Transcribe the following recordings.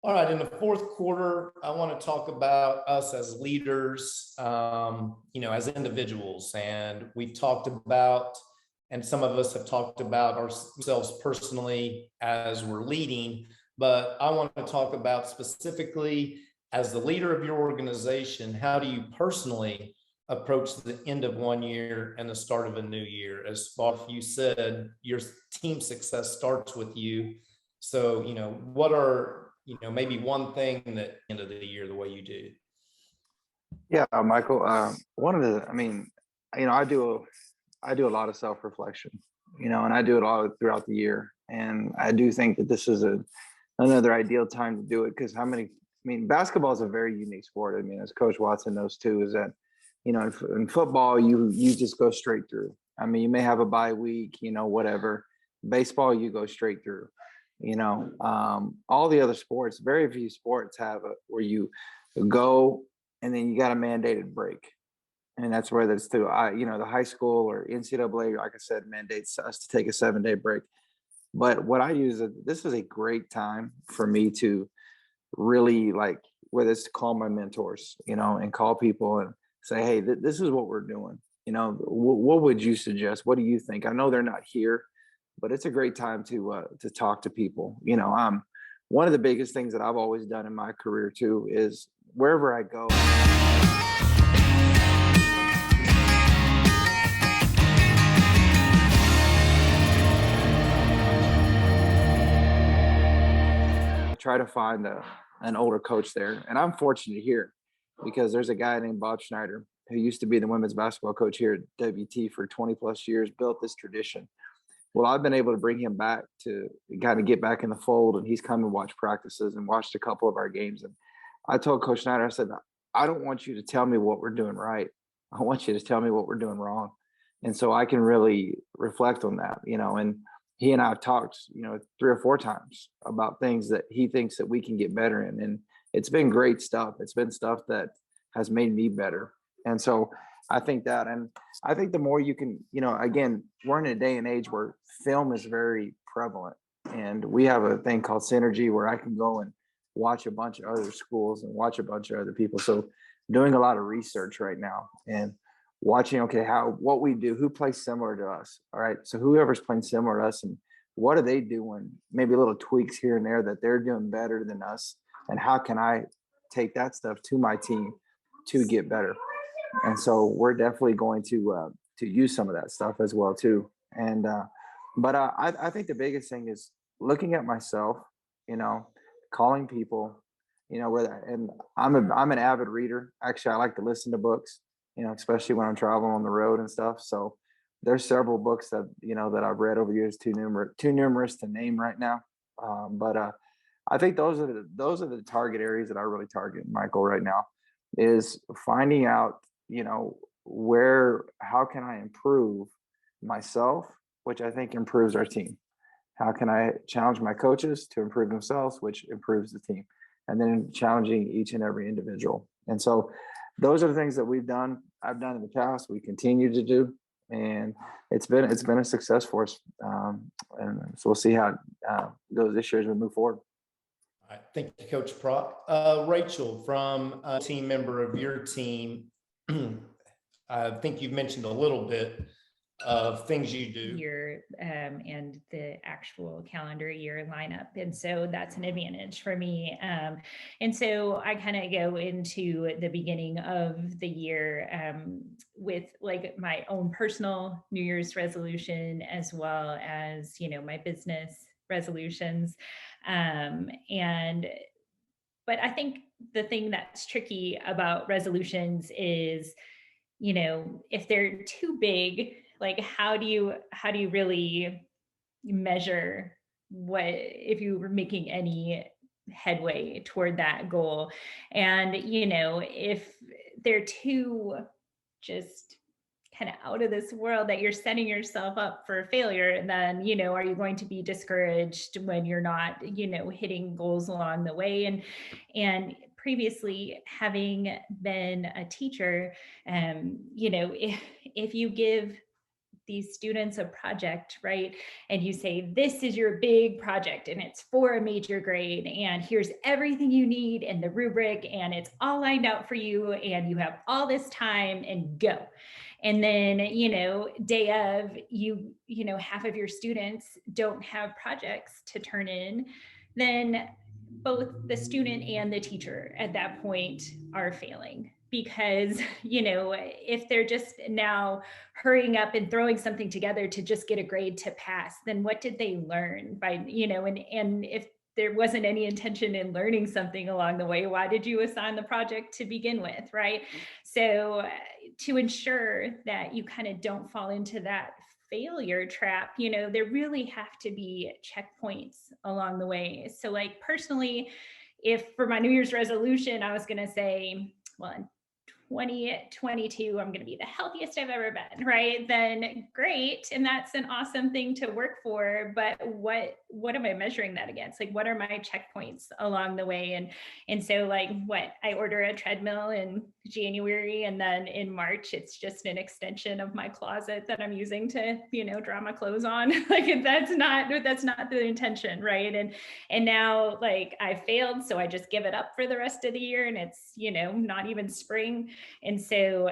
All right, in the fourth quarter, I want to talk about us as leaders, as individuals. And we've talked about, and some of us have talked about ourselves personally as we're leading, but I want to talk about specifically as the leader of your organization, how do you personally approach the end of one year and the start of a new year? As far as you said, your team success starts with you. So, what are maybe one thing that end of the year the way you do? Yeah, Michael. One of the, I do a lot of self-reflection, and I do it all throughout the year. And I do think that this is another ideal time to do it because basketball is a very unique sport. I mean, as Coach Watson knows too, is that, in football, you just go straight through. I mean, you may have a bye week, whatever. Baseball, you go straight through. All the other sports, very few sports have where you go and then you got a mandated break. And that's where that's through. The high school or NCAA, like I said, mandates us to take a 7-day break. But what I use, this is a great time for me to really whether it's to call my mentors, and call people and say, hey, this is what we're doing. What would you suggest? What do you think? I know they're not here, but it's a great time to talk to people. One of the biggest things that I've always done in my career too is wherever I go. I try to find an older coach there, and I'm fortunate here because there's a guy named Bob Schneider who used to be the women's basketball coach here at WT for 20 plus years, built this tradition. Well, I've been able to bring him back to kind of get back in the fold, and he's come and watched practices and watched a couple of our games. And I told Coach Snyder, I said, I don't want you to tell me what we're doing right. I want you to tell me what we're doing wrong. And so I can really reflect on that, and he and I have talked, 3 or 4 times about things that he thinks that we can get better in. And it's been great stuff. It's been stuff that has made me better. And so I think that, and I think the more you can, again, we're in a day and age where film is very prevalent, and we have a thing called Synergy where I can go and watch a bunch of other schools and watch a bunch of other people. So doing a lot of research right now and watching, okay, what we do, who plays similar to us. All right. So whoever's playing similar to us and what are they doing? Maybe little tweaks here and there that they're doing better than us. And how can I take that stuff to my team to get better? And so we're definitely going to use some of that stuff as well too. And but I think the biggest thing is looking at myself, calling people, and I'm an avid reader. Actually, I like to listen to books, especially when I'm traveling on the road and stuff. So there's several books that that I've read over the years, too numerous to name right now. But I think those are the target areas that I really target, Michael, right now, is finding out how can I improve myself, which I think improves our team. How can I challenge my coaches to improve themselves, which improves the team, and then challenging each and every individual. And so those are the things that I've done in the past, we continue to do, and it's been a success for us. And so we'll see how it goes this year as we move forward. All right, thank you, Coach Prock. Rachel, from a team member of your team, I think you've mentioned a little bit of things you do year and the actual calendar year lineup, and so that's an advantage for me. And so I kind of go into the beginning of the year with my own personal New Year's resolution, as well as my business resolutions. But I think the thing that's tricky about resolutions is, if they're too big, how do you really measure if you were making any headway toward that goal? And if they're too just kind of out of this world, that you're setting yourself up for failure, then are you going to be discouraged when you're not hitting goals along the way? And previously, having been a teacher, if you give these students a project, right? And you say, this is your big project and it's for a major grade and here's everything you need in the rubric and it's all lined out for you and you have all this time and go. And then, day of, half of your students don't have projects to turn in, then both the student and the teacher at that point are failing. Because, if they're just now hurrying up and throwing something together to just get a grade to pass, then what did they learn by, and if there wasn't any intention in learning something along the way, why did you assign the project to begin with, right? So to ensure that you kind of don't fall into that failure trap, there really have to be checkpoints along the way. So like personally, if for my New Year's resolution, I was going to say, well, in 2022, I'm going to be the healthiest I've ever been, right? Then great. And that's an awesome thing to work for. But what am I measuring that against? Like, what are my checkpoints along the way? And so like I order a treadmill in January, and then in March, it's just an extension of my closet that I'm using to, draw my clothes on. Like that's not the intention, right? And now like I failed, so I just give it up for the rest of the year, and it's, not even spring. And so,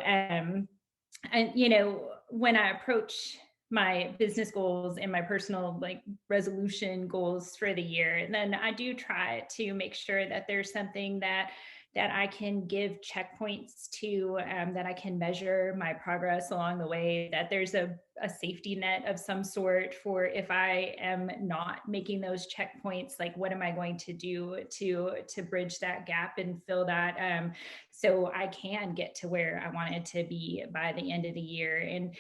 when I approach my business goals and my personal like resolution goals for the year, then I do try to make sure that there's something that I can give checkpoints to, that I can measure my progress along the way, that there's a safety net of some sort for if I am not making those checkpoints, like what am I going to do to bridge that gap and fill that, so I can get to where I wanted to be by the end of the year. And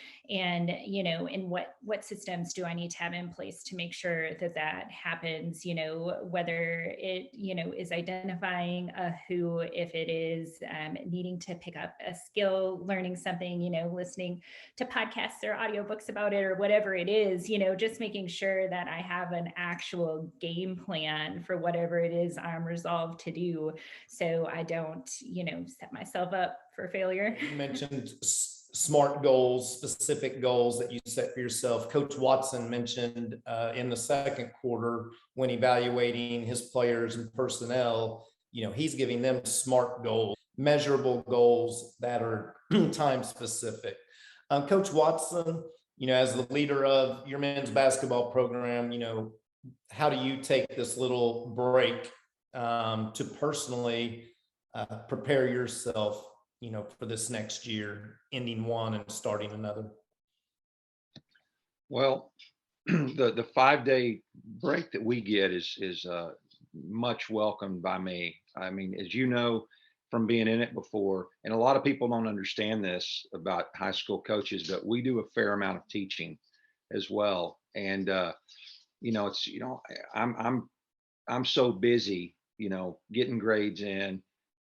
what systems do I need to have in place to make sure that happens, whether it, is identifying a who, if it is needing to pick up a skill, learning something, listening to podcasts or audiobooks about it or whatever it is, just making sure that I have an actual game plan for whatever it is I'm resolved to do, so I don't, set myself up for failure. You mentioned SMART goals, specific goals that you set for yourself. Coach Watson mentioned in the second quarter when evaluating his players and personnel, he's giving them SMART goals, measurable goals that are time specific. Coach Watson, as the leader of your men's basketball program, how do you take this little break to personally prepare yourself, for this next year, ending one and starting another? Well, the 5-day break that we get is much welcomed by me. I mean, as you know, from being in it before, and a lot of people don't understand this about high school coaches, but we do a fair amount of teaching as well. And it's I'm so busy, getting grades in,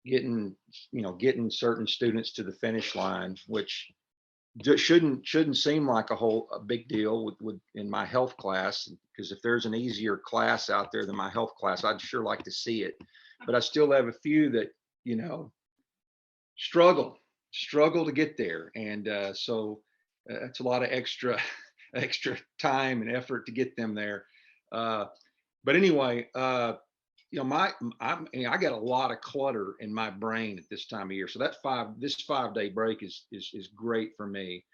getting certain students to the finish line, which just shouldn't seem like a big deal with in my health class, because if there's an easier class out there than my health class, I'd sure like to see it. But I still have a few that struggle to get there, and so it's a lot of extra time and effort to get them there. But anyway, I got a lot of clutter in my brain at this time of year. So this 5-day break is great for me.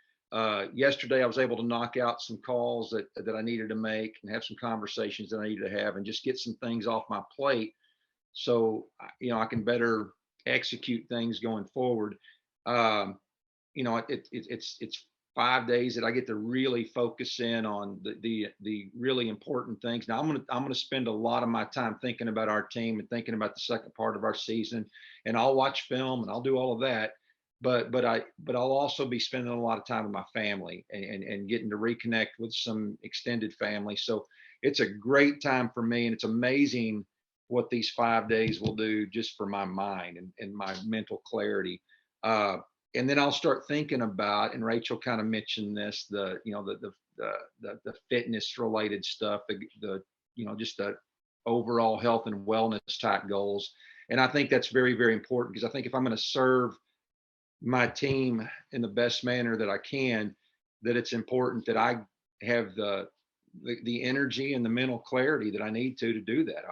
Yesterday I was able to knock out some calls that I needed to make and have some conversations that I needed to have and just get some things off my plate, so I can better execute things going forward. It's 5 days that I get to really focus in on the really important things. Now I'm gonna spend a lot of my time thinking about our team and thinking about the second part of our season, and I'll watch film and I'll do all of that. But I'll also be spending a lot of time with my family and getting to reconnect with some extended family. So it's a great time for me, and it's amazing what these 5 days will do just for my mind and my mental clarity. And then I'll start thinking about, and Rachel kind of mentioned this, the fitness related stuff, just the overall health and wellness type goals. And I think that's very, very important, because I think if I'm going to serve my team in the best manner that I can, that it's important that I have the energy and the mental clarity that I need to do that.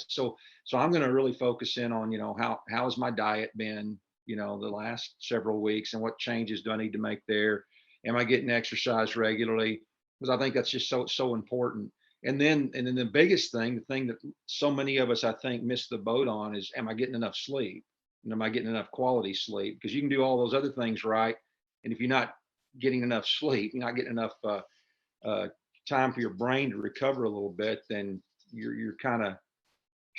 So I'm going to really focus in on, how has my diet been, the last several weeks, and what changes do I need to make there? Am I getting exercise regularly? Because I think that's just so important. And then the biggest thing, the thing that so many of us, I think, miss the boat on is, am I getting enough sleep? And am I getting enough quality sleep? Because you can do all those other things right, and if you're not getting enough sleep, you're not getting enough time for your brain to recover a little bit, then you're kind of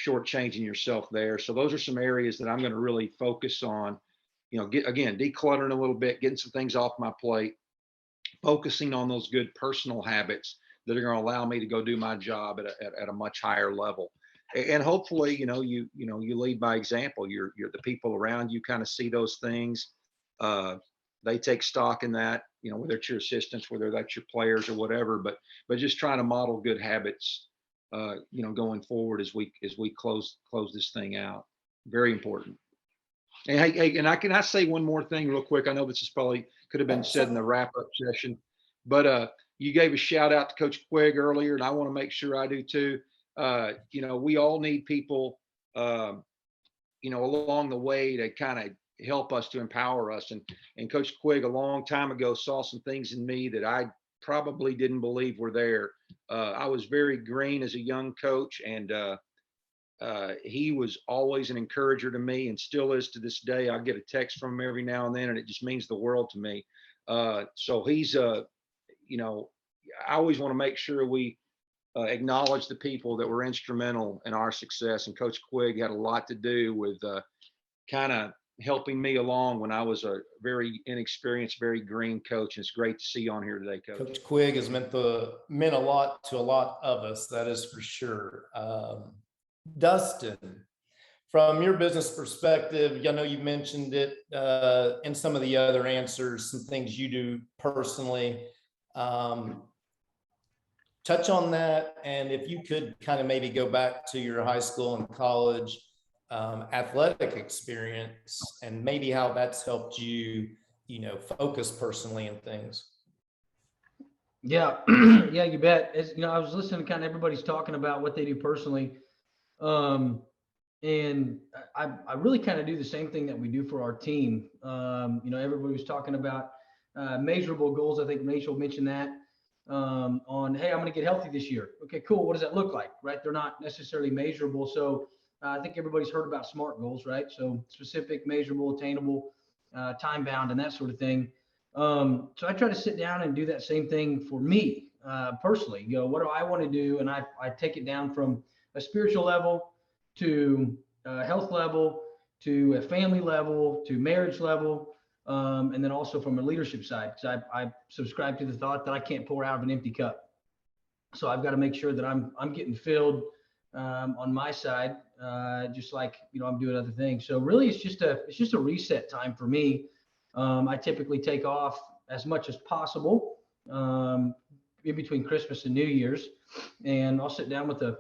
shortchanging yourself there. So those are some areas that I'm going to really focus on. Decluttering a little bit, getting some things off my plate, focusing on those good personal habits that are going to allow me to go do my job at a much higher level. And hopefully, you lead by example. You're the people around you kind of see those things. They take stock in that, whether it's your assistants, whether that's your players or whatever, but just trying to model good habits, going forward as we close this thing out. Very important. And hey, and I say one more thing real quick. I know this is probably could have been said in the wrap up session, but you gave a shout out to Coach Quigg earlier, and I want to make sure I do too. We all need people, along the way to kind of help us, to empower us. And Coach Quigg a long time ago saw some things in me that I probably didn't believe were there. I was very green as a young coach, and he was always an encourager to me, and still is to this day. I get a text from him every now and then, and it just means the world to me. So he's, I always want to make sure we acknowledge the people that were instrumental in our success. And Coach Quigg had a lot to do with kind of helping me along when I was a very inexperienced, very green coach. And it's great to see you on here today, Coach. Coach Quigg has meant a lot to a lot of us, that is for sure. Dustin, from your business perspective, I know you mentioned it in some of the other answers, some things you do personally. Touch on that, and if you could kind of maybe go back to your high school and college athletic experience, and maybe how that's helped you, focus personally in things. Yeah, yeah, you bet. As I was listening to kind of everybody's talking about what they do personally. And I really kind of do the same thing that we do for our team. Everybody was talking about measurable goals. I think Rachel mentioned that on, hey, I'm going to get healthy this year. Okay, cool. What does that look like? Right. They're not necessarily measurable. So I think everybody's heard about SMART goals, right? So specific, measurable, attainable, time bound, and that sort of thing. So I try to sit down and do that same thing for me personally. What do I want to do? And I take it down from a spiritual level to a health level, to a family level, to marriage level, and then also from a leadership side, because I subscribe to the thought that I can't pour out of an empty cup. So I've got to make sure that I'm getting filled on my side, just like I'm doing other things. So really, it's just a reset time for me. I typically take off as much as possible in between Christmas and New Year's, and I'll sit down with a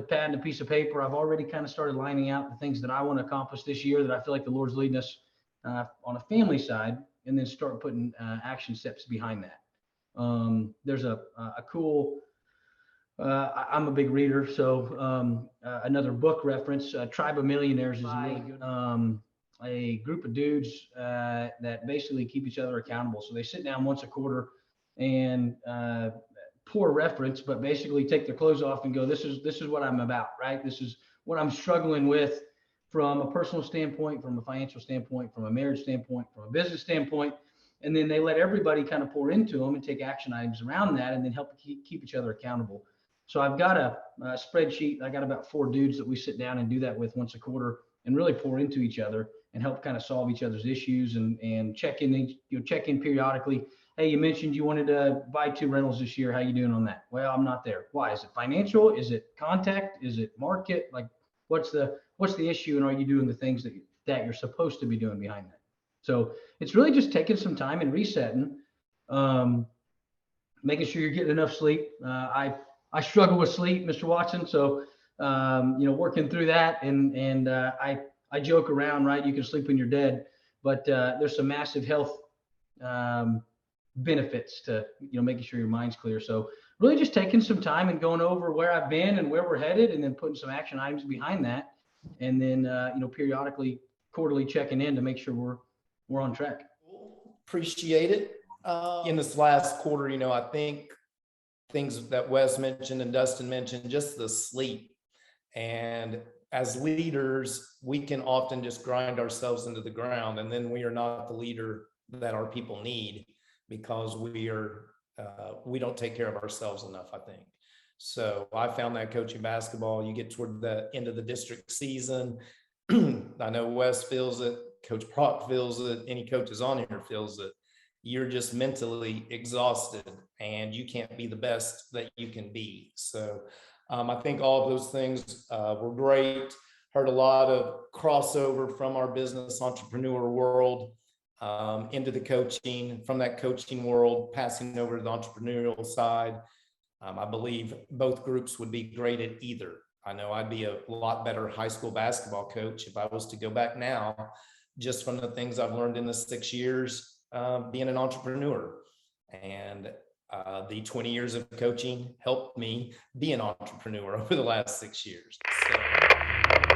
pad and a piece of paper. I've already kind of started lining out the things that I want to accomplish this year that I feel like the Lord's leading us on a family side, and then start putting action steps behind that. There's a cool, I'm a big reader, so another book reference, Tribe of Millionaires is a really good, a group of dudes that basically keep each other accountable. So they sit down once a quarter and poor reference, but basically take their clothes off and go, this is what I'm about, right? This is what I'm struggling with from a personal standpoint, from a financial standpoint, from a marriage standpoint, from a business standpoint. And then they let everybody kind of pour into them and take action items around that, and then help keep each other accountable. So I've got a spreadsheet. I got about 4 dudes that we sit down and do that with once a quarter, and really pour into each other and help kind of solve each other's issues, and check in periodically. Hey, you mentioned you wanted to buy 2 rentals this year. How you doing on that? Well, I'm not there. Why? Is it financial? Is it contact? Is it market? Like, what's the issue? And are you doing the things that you're supposed to be doing behind that? So it's really just taking some time and resetting, making sure you're getting enough sleep. I struggle with sleep, Mr. Watson. So, working through that, and I joke around, right? You can sleep when you're dead, but there's some massive health benefits to, making sure your mind's clear. So really just taking some time and going over where I've been and where we're headed, and then putting some action items behind that. And then, periodically, quarterly checking in to make sure we're on track. Appreciate it. In this last quarter, I think things that Wes mentioned and Dustin mentioned, just the sleep. And as leaders, we can often just grind ourselves into the ground, and then we are not the leader that our people need, because we don't take care of ourselves enough, I think. So I found that coaching basketball, you get toward the end of the district season. I know Wes feels it, Coach Prock feels it, any coaches on here feels it. You're just mentally exhausted and you can't be the best that you can be. So I think all of those things were great. Heard a lot of crossover from our business entrepreneur world into the coaching, from that coaching world, passing over to the entrepreneurial side. I believe both groups would be great at either. I know I'd be a lot better high school basketball coach if I was to go back now, just from the things I've learned in the 6 years being an entrepreneur. And the 20 years of coaching helped me be an entrepreneur over the last 6 years. So.